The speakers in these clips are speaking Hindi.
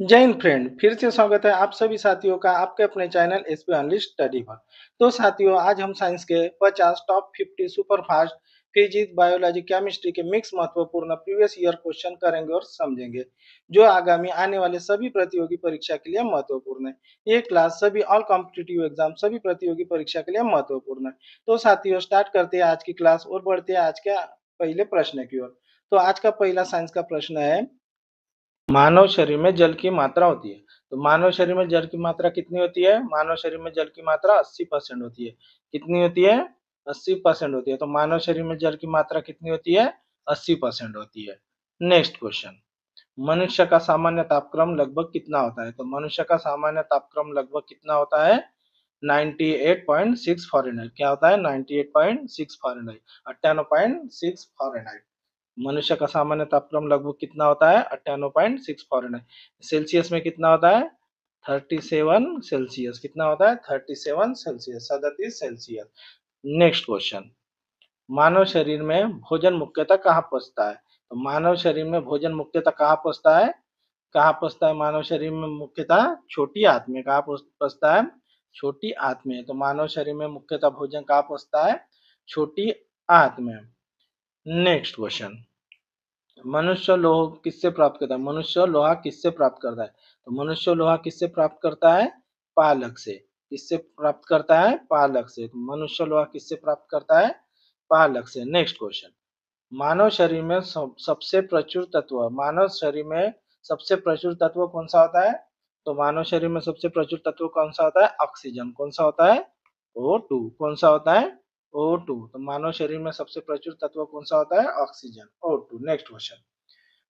जय हिंद फ्रेंड, फिर से स्वागत है आप सभी साथियों का आपके अपने चैनल एसपी ओनली स्टडी पर। तो साथियों, आज हम साइंस के 50 top 50 super fast physics, biology, chemistry के मिक्स महत्वपूर्ण प्रीवियस ईयर क्वेश्चन करेंगे और समझेंगे, जो आगामी आने वाले सभी प्रतियोगी परीक्षा के लिए महत्वपूर्ण है। ये क्लास सभी ऑल कॉम्पिटिटिव एग्जाम सभी प्रतियोगी परीक्षा के लिए महत्वपूर्ण है। तो साथियों, स्टार्ट करते हैं आज की क्लास और बढ़ते हैं आज के पहले प्रश्न की ओर। तो आज का पहला साइंस का प्रश्न है, मानव शरीर में जल की मात्रा होती है। तो मानव शरीर में जल की मात्रा कितनी होती है? मानव शरीर में जल की मात्रा 80% होती है। कितनी होती है? 80% होती है। तो मानव शरीर में जल की मात्रा कितनी होती है? 80% होती है। नेक्स्ट क्वेश्चन, मनुष्य का सामान्य तापक्रम लगभग कितना होता है? तो मनुष्य का सामान्य तापक्रम लगभग कितना होता है? 98.6 फ़ारेनहाइट। क्या होता है? 98.6 फ़ारेनहाइट, 98.6 फ़ारेनहाइट। मनुष्य का सामान्य तापक्रम लगभग कितना होता है? 98.6 फ़ारेनहाइट। सेल्सियस में कितना होता है? 37 सेल्सियस। कितना होता है? 37 सेल्सियस, 37 सेल्सियस। नेक्स्ट क्वेश्चन, मानव शरीर में भोजन मुख्यतः कहाँ पचता है? तो मानव शरीर में भोजन मुख्यतः कहाँ पचता है? कहाँ पचता है मानव शरीर में मुख्यतः? छोटी आंत में। कहाँ पचता है? छोटी आंत में। तो मानव शरीर में मुख्यतः भोजन कहाँ पचता है? छोटी आंत में। नेक्स्ट क्वेश्चन, मनुष्य लोह किससे प्राप्त करता है? मनुष्य लोहा किससे प्राप्त करता है? तो मनुष्य लोहा किससे प्राप्त करता है? पालक से। किससे प्राप्त करता है? पालक से। तो मनुष्य लोहा किससे प्राप्त करता है? पालक से। नेक्स्ट क्वेश्चन, मानव शरीर में सबसे प्रचुर तत्व, मानव शरीर में सबसे प्रचुर तत्व कौन सा होता है? तो मानव शरीर में सबसे प्रचुर तत्व कौन सा होता है? ऑक्सीजन। कौन सा होता है? O2। कौन सा होता है? O2। तो मानव शरीर में सबसे प्रचुर तत्व कौन सा होता है? Oxygen, O2। नेक्स्ट क्वेश्चन,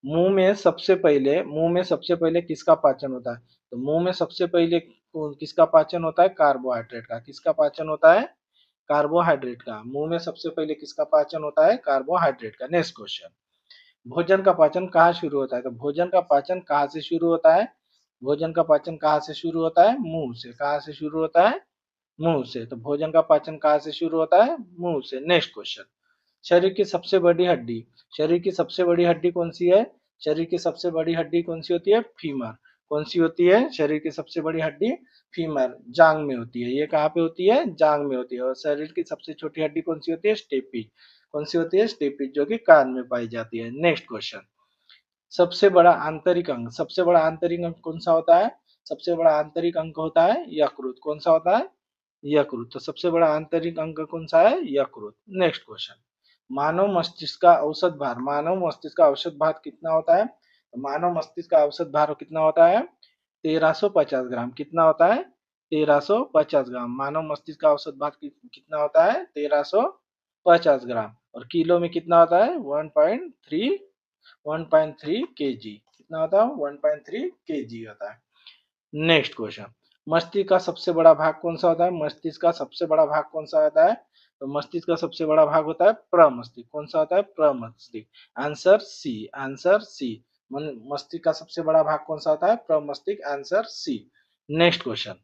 मुंह में सबसे पहले किसका पाचन होता है? तो मुंह में सबसे पहले किसका पाचन होता है? कार्बोहाइड्रेट का। किसका पाचन होता है? कार्बोहाइड्रेट का। मुंह में सबसे पहले किसका पाचन होता है? कार्बोहाइड्रेट का। नेक्स्ट क्वेश्चन, भोजन का पाचन कहाँ शुरू होता है? तो भोजन का पाचन कहाँ से शुरू होता है? भोजन का पाचन कहाँ से शुरू होता है? मुंह से। कहाँ से शुरू होता है? मुंह से। तो भोजन का पाचन कहाँ से शुरू होता है? मुंह से। नेक्स्ट क्वेश्चन, शरीर की सबसे बड़ी हड्डी, शरीर की सबसे बड़ी हड्डी कौन सी है? शरीर की सबसे बड़ी हड्डी कौन सी होती है? फीमर। कौन सी होती है? शरीर की सबसे बड़ी हड्डी फीमर, जांग में होती है। ये कहाँ पे होती है? जांग में होती है। और शरीर की सबसे छोटी हड्डी कौन सी होती है? स्टेपी। कौन सी होती है? स्टेपी, जो कि कान में पाई जाती है। नेक्स्ट क्वेश्चन, सबसे बड़ा आंतरिक अंग, सबसे बड़ा आंतरिक अंग कौन सा होता है? सबसे बड़ा आंतरिक अंग होता है यकृत। कौन सा होता है? यकृत। तो सबसे बड़ा आंतरिक अंग कौन सा है? यकृत। नेक्स्ट क्वेश्चन, मानव मस्तिष्क का औसत भार, मानव मस्तिष्क का औसत भार कितना होता है? तो मानव मस्तिष्क का औसत भार कितना होता है? 1350 ग्राम। कितना होता है? 1350 ग्राम। मानव मस्तिष्क का औसत भार कितना होता है? 1350 ग्राम। और किलो में कितना होता है? 1.3 केजी। कितना होता है? 1.3 केजी होता है। नेक्स्ट क्वेश्चन, मस्तिष्क का सबसे बड़ा भाग कौन सा होता है? मस्तिष्क का सबसे बड़ा भाग कौन सा होता है? तो मस्तिष्क का सबसे बड़ा भाग होता है प्रमस्तिष्क। कौन सा होता है? प्रमस्तिष्क। Answer C, answer C. मस्तिष्क का सबसे बड़ा भाग कौन सा होता है? प्रमस्तिष्क। Answer C. नेक्स्ट क्वेश्चन,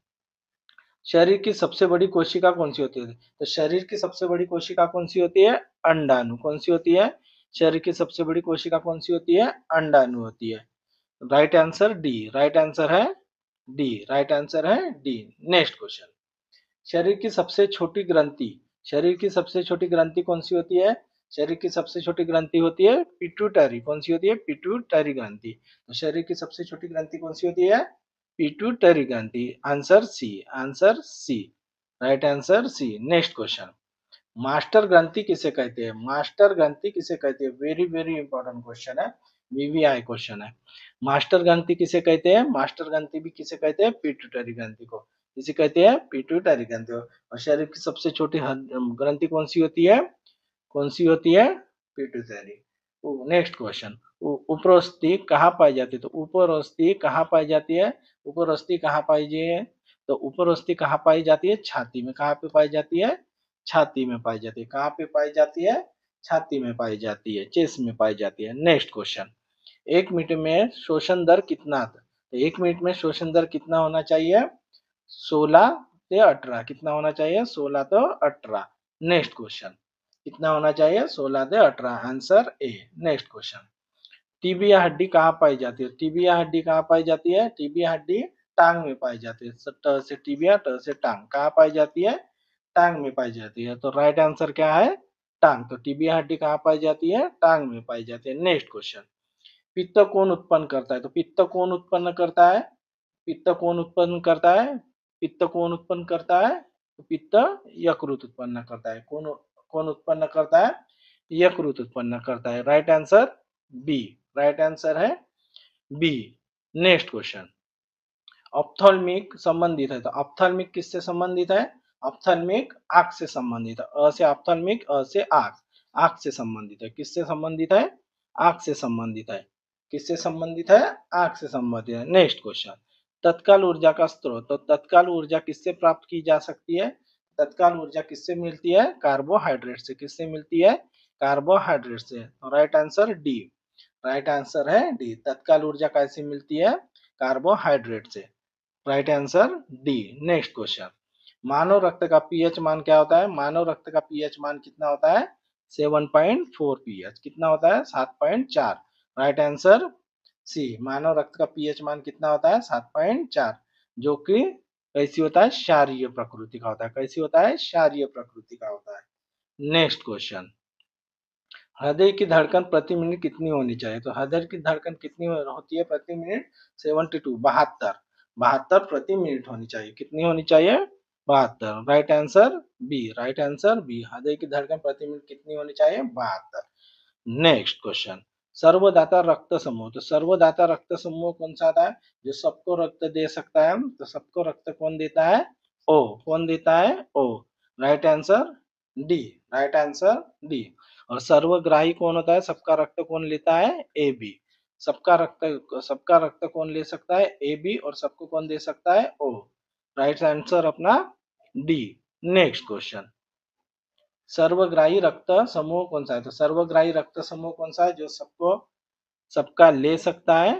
शरीर की सबसे बड़ी कोशिका कौन सी होती है? तो शरीर की सबसे बड़ी कोशिका कौन सी होती है? अंडाणु। कौन सी होती है? शरीर की सबसे बड़ी कोशिका कौन सी होती है? अंडाणु होती है। Right answer D, right answer है डी, राइट आंसर है डी। नेक्स्ट क्वेश्चन, शरीर की सबसे छोटी ग्रंथि, शरीर की सबसे छोटी ग्रंथि कौन सी होती है? शरीर की सबसे छोटी ग्रंथि होती है पिट्यूटरी। कौन सी होती है? पिट्यूटरी ग्रंथि। तो शरीर की सबसे छोटी ग्रंथि कौन सी होती है? पिट्यूटरी ग्रंथि। Answer C, answer C, right answer C. Next question, master ग्रंथि किसे कहते हैं? मास्टर ग्रंथि किसे कहते हैं? वेरी वेरी इंपॉर्टेंट क्वेश्चन है, वीवीआई क्वेश्चन है। मास्टर ग्रंथि किसे कहते हैं? मास्टर ग्रंथि भी किसे कहते हैं? पिट्यूटरी ग्रंथि को। किसे कहते हैं? पिट्यूटरी ग्रंथि को। और शरीर की सबसे छोटी ग्रंथि कौन सी होती है? कौन सी होती है? पिट्यूटरी। नेक्स्ट क्वेश्चन, उपरोस्ती कहाँ पाई जाती है? तो उपरोस्ती कहाँ पाई जाती है? उपरोस्ती कहाँ पाई जाती है? तो उपरोस्ती कहाँ पाई जाती है? छाती में। कहाँ पे पाई जाती है? छाती में पाई जाती है। कहाँ पे पाई जाती है? छाती में पाई जाती है, चेस्ट में पाई जाती है। नेक्स्ट क्वेश्चन, 1 मिनट में शोषण दर कितना था? तो 1 मिनट में शोषण दर कितना होना चाहिए? 16 से 18। कितना होना चाहिए? 16 तो 18। नेक्स्ट क्वेश्चन, कितना होना चाहिए? 16 से 18। Answer A. Next question, tibia हड्डी कहाँ पाई जाती है? टीबिया हड्डी कहाँ पाई जाती है? टीबिया हड्डी टांग में पाई जाती है। ट से टीबिया, ट से टांग। कहाँ पाई जाती है? टांग में पाई जाती है। तो राइट आंसर क्या है? टांग। तो टीबिया हड्डी कहाँ पाई जाती है? टांग में पाई जाती है। नेक्स्ट क्वेश्चन, पित्त कौन उत्पन्न करता है? तो पित्त कौन उत्पन्न करता है? पित्त कौन उत्पन्न करता है? पित्त कौन उत्पन्न करता है? तो पित्त यकृत उत्पन्न करता है। कौन कौन उत्पन्न करता है? यकृत उत्पन्न करता है। Right answer B. Right answer है बी। नेक्स्ट क्वेश्चन, ऑप्थेल्मिक संबंधित है। तो ऑप्थेल्मिक किससे संबंधित है? ऑप्थेल्मिक आंख से संबंधित है। अ से ऑप्थेल्मिक, अ से आंख, आंख से संबंधित है। किससे संबंधित है? आंख से संबंधित है। किससे संबंधित है? आंख से संबंधित है। नेक्स्ट क्वेश्चन, तत्काल ऊर्जा का स्रोत। तो तत्काल ऊर्जा किससे प्राप्त की जा सकती है? तत्काल ऊर्जा किससे मिलती है? कार्बोहाइड्रेट से। किससे मिलती है? कार्बोहाइड्रेट से। तो right answer D. Right answer है डी। तत्काल ऊर्जा कैसे मिलती है? कार्बोहाइड्रेट से। Right answer D. Next question, मानव रक्त का पीएच मान क्या होता है? मानव रक्त का पीएच मान कितना होता है? 7.4 पीएच। कितना होता है? 7.4। राइट आंसर सी। मानव रक्त का पीएच मान कितना होता है? 7.4, जो कि कैसी होता है? क्षारीय प्रकृति का होता है। कैसी होता है? क्षारीय प्रकृति का होता है। नेक्स्ट क्वेश्चन, हृदय की धड़कन प्रति मिनट कितनी होनी चाहिए? तो हृदय की धड़कन कितनी होती है प्रति मिनट? 72, 72, 72 प्रति मिनट होनी चाहिए। कितनी होनी चाहिए? 72। Right answer B. Right answer B. हृदय की धड़कन प्रति मिनट कितनी होनी चाहिए? 72। नेक्स्ट क्वेश्चन, सर्वदाता रक्त समूह। तो सर्वदाता रक्त समूह कौन सा आता है? जो सबको रक्त दे सकता है। तो सबको रक्त कौन देता है? ओ। कौन देता है? O. Right answer D. Right answer D. और सर्वग्राही कौन होता है? सबका रक्त कौन लेता है? A B. सबका रक्त कौन ले सकता है? A B. और सबको कौन दे सकता है? ओ। राइट आंसर अपना डी। नेक्स्ट क्वेश्चन, सर्वग्राही रक्त समूह कौन सा है? तो सर्वग्राही रक्त समूह कौन सा है जो सबको सबका ले सकता है?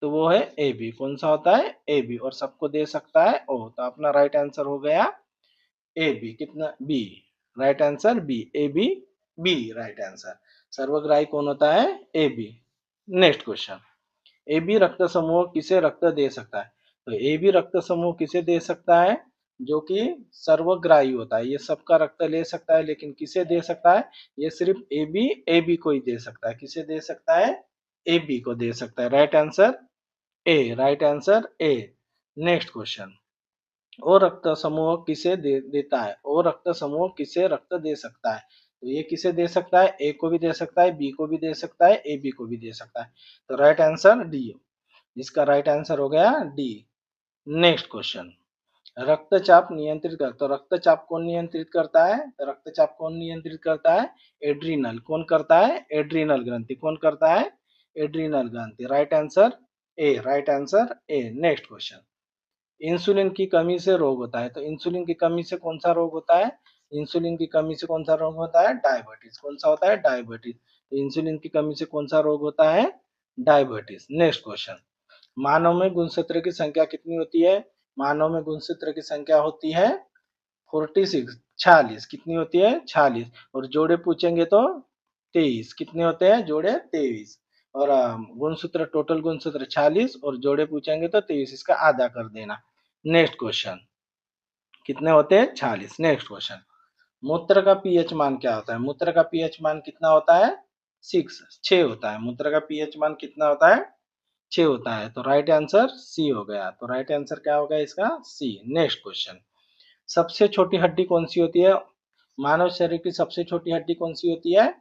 तो वो है ए बी। कौन सा होता है? A B. और सबको दे सकता है? ओ। तो अपना राइट आंसर हो गया ए बी। कितना? B. Right answer B. A B, B right answer. सर्वग्राही कौन होता है? A B. Next question, A B रक्त समूह किसे रक्त दे सकता है? तो ए बी रक्त समूह किसे दे सकता है? जो कि सर्वग्राही होता है। ये सबका रक्त ले सकता है, लेकिन किसे दे सकता है? ये सिर्फ ए बी को ही दे सकता है। किसे दे सकता है? ए बी को दे सकता है। Right answer A. Right answer A. Next question, O रक्त समूह किसे देता है? ओ रक्त समूह किसे रक्त दे सकता है? तो ये किसे दे सकता है? ए को भी दे सकता है, बी को भी दे सकता है, ए बी को भी दे सकता है। तो राइट आंसर डी। इसका राइट आंसर हो गया डी। नेक्स्ट क्वेश्चन, रक्तचाप नियंत्रित कर। तो रक्तचाप कौन नियंत्रित करता है? तो रक्तचाप कौन नियंत्रित करता है? एड्रीनल। कौन करता है? एड्रीनल ग्रंथि। कौन करता है? एड्रीनल ग्रंथि। Right answer A. Right answer A. Next question, insulin की कमी से रोग होता है। तो इंसुलिन की कमी से कौन सा रोग होता है? इंसुलिन की कमी से कौन सा रोग होता है? डायबिटीज। कौन सा होता है? डायबिटीज। तो इंसुलिन की कमी से कौन सा रोग होता है? डायबिटीज। नेक्स्ट क्वेश्चन, मानव में गुणसूत्र की संख्या कितनी होती है? मानव में गुणसूत्र की संख्या होती है 46, 46। कितनी होती है? 46। और जोड़े पूछेंगे तो 23। कितने होते हैं जोड़े? 23। और गुणसूत्र, टोटल गुणसूत्र 46 और जोड़े पूछेंगे तो 23। इसका आधा कर देना। नेक्स्ट क्वेश्चन, कितने होते हैं? 46। नेक्स्ट क्वेश्चन, मूत्र का पीएच मान क्या होता है? मूत्र का पीएच मान कितना होता है? 6 होता है। मूत्र का पीएच मान कितना होता है? 6 होता है। तो राइट आंसर सी हो गया। तो राइट आंसर क्या होगा इसका? सी। नेक्स्ट क्वेश्चन, सबसे छोटी हड्डी कौन सी होती है? मानव शरीर की सबसे छोटी हड्डी कौन सी होती है?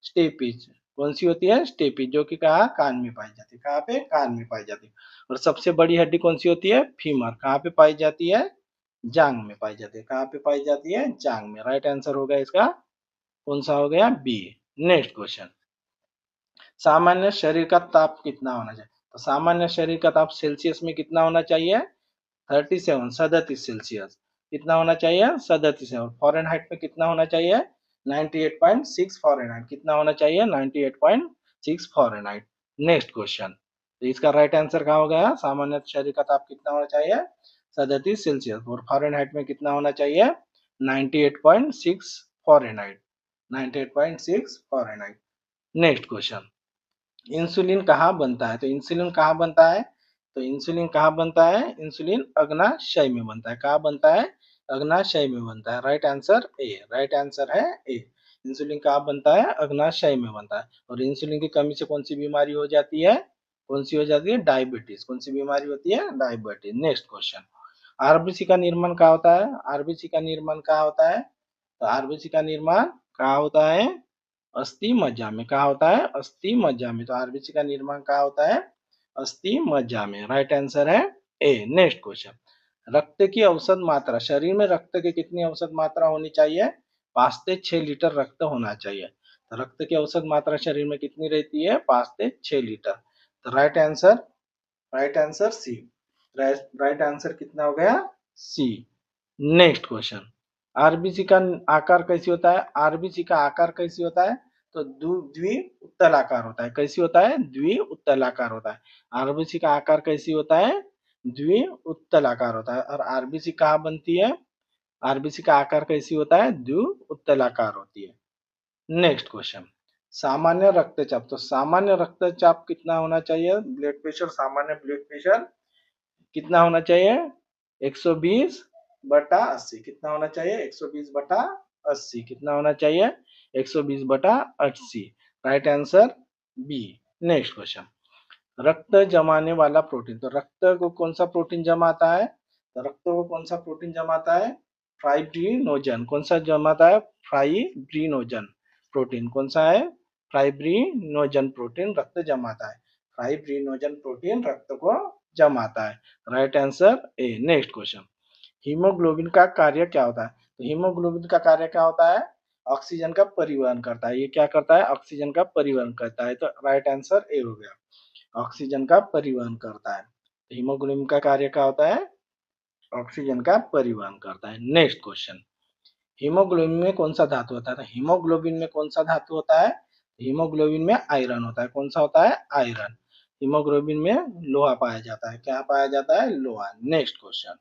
स्टेपिज। कौन सी होती है? स्टेपिज, जो कि कहाँ? कान में पाई जाती है। कहाँ पे? कान में पाई जाती है। और सबसे बड़ी हड्डी कौन सी होती है? फीमर। कहाँ पे पाई जाती है? जांग में पाई जाती है। कहाँ पे पाई जाती है? जांग में। राइट आंसर होगा इसका कौन सा हो गया? बी। नेक्स्ट क्वेश्चन, सामान्य शरीर का ताप कितना होना चाहिए? तो सामान्य शरीर का ताप सेल्सियस में कितना होना चाहिए? 37, 37 सेल्सियस। कितना होना चाहिए? 37। और फॉरेनहाइट में कितना होना चाहिए? 98.6 फॉरेनहाइट। कितना होना चाहिए? 98.6 फॉरेनहाइट। नेक्स्ट क्वेश्चन, तो इसका राइट आंसर कहाँ हो गया? सामान्य शरीर का ताप कितना होना चाहिए? 37 सेल्सियस। और फॉरेनहाइट में कितना होना चाहिए? 98.6 Fahrenheit. 98.6 Fahrenheit. Next question, insulin कहाँ बनता है? तो इंसुलिन कहाँ बनता है? तो इंसुलिन कहाँ बनता है? इंसुलिन अग्नाशय में बनता है। कहाँ बनता है? अग्नाशय में बनता है। Right answer A. Right answer है ए। इंसुलिन कहाँ बनता है? अग्नाशय में बनता है। और इंसुलिन की कमी से कौन सी बीमारी हो जाती है? कौन सी हो जाती है? डायबिटीज। कौन सी बीमारी होती है? डायबिटीज। Next question. आरबीसी का निर्माण कहाँ होता है? आरबीसी का निर्माण कहाँ होता है? तो आरबीसी का निर्माण कहाँ होता है? अस्थि मज्जा में। कहाँ होता है? अस्थि मज्जा में। तो आरबीसी का निर्माण कहाँ होता है? अस्थि मज्जा में। राइट आंसर है ए। Next question. रक्त की औसत मात्रा, शरीर में रक्त की कितनी औसत मात्रा होनी चाहिए? 5 से 6 लीटर रक्त होना चाहिए। तो रक्त की औसत मात्रा शरीर में कितनी रहती है? 5 से 6 लीटर। तो right answer C. Right answer कितना हो गया? सी। Next question. आरबीसी का आकार कैसी होता है? आरबीसी का आकार कैसी होता है? तो द्विउत्तलाकार होता है। कैसी होता है? द्विउत्तलाकार होता है। आरबीसी का आकार कैसी होता है? द्विउत्तलाकार होता है। और आरबीसी कहाँ बनती है? आरबीसी का आकार कैसी होता है? द्विउत्तलाकार होती है। Next question. सामान्य रक्तचाप, तो सामान्य रक्तचाप कितना होना चाहिए? ब्लड प्रेशर, सामान्य ब्लड प्रेशर कितना होना चाहिए? 120 बटा 80। कितना होना चाहिए? 120 बटा 80। कितना होना चाहिए? 120 बटा 80। Right answer B. Next question. रक्त जमाने वाला प्रोटीन, तो रक्त को कौन सा प्रोटीन जमाता है? तो रक्त को कौन सा प्रोटीन जमाता है? फाइब्रिनोजन। कौन सा जमाता है? Fibrinogen protein. कौन सा है? फाइब्रिनोजन प्रोटीन रक्त जमाता है। फाइब्रिनोजन प्रोटीन रक्त को जमाता है। Right answer A. Next question. Haemoglobin का कार्य क्या होता है? तो हीमोग्लोबिन का कार्य क्या होता है? ऑक्सीजन का परिवहन करता है। ये क्या करता है? ऑक्सीजन का परिवहन करता है। तो राइट आंसर ए हो गया। ऑक्सीजन का परिवहन करता है। हीमोग्लोबिन का कार्य क्या होता है? ऑक्सीजन का परिवहन करता है। Next question. हीमोग्लोबिन में कौन सा धातु होता है? तो हीमोग्लोबिन में कौन सा धातु होता है? हीमोग्लोबिन में आयरन होता है। कौन सा होता है? आयरन। हीमोग्लोबिन में लोहा पाया जाता है। क्या पाया जाता है? लोहा। Next question.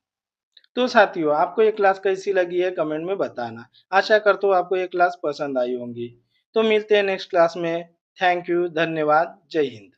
तो साथियों, आपको ये क्लास कैसी लगी है कमेंट में बताना। आशा करता हूँ आपको ये क्लास पसंद आई होंगी। तो मिलते हैं नेक्स्ट क्लास में। थैंक यू, धन्यवाद, जय हिंद।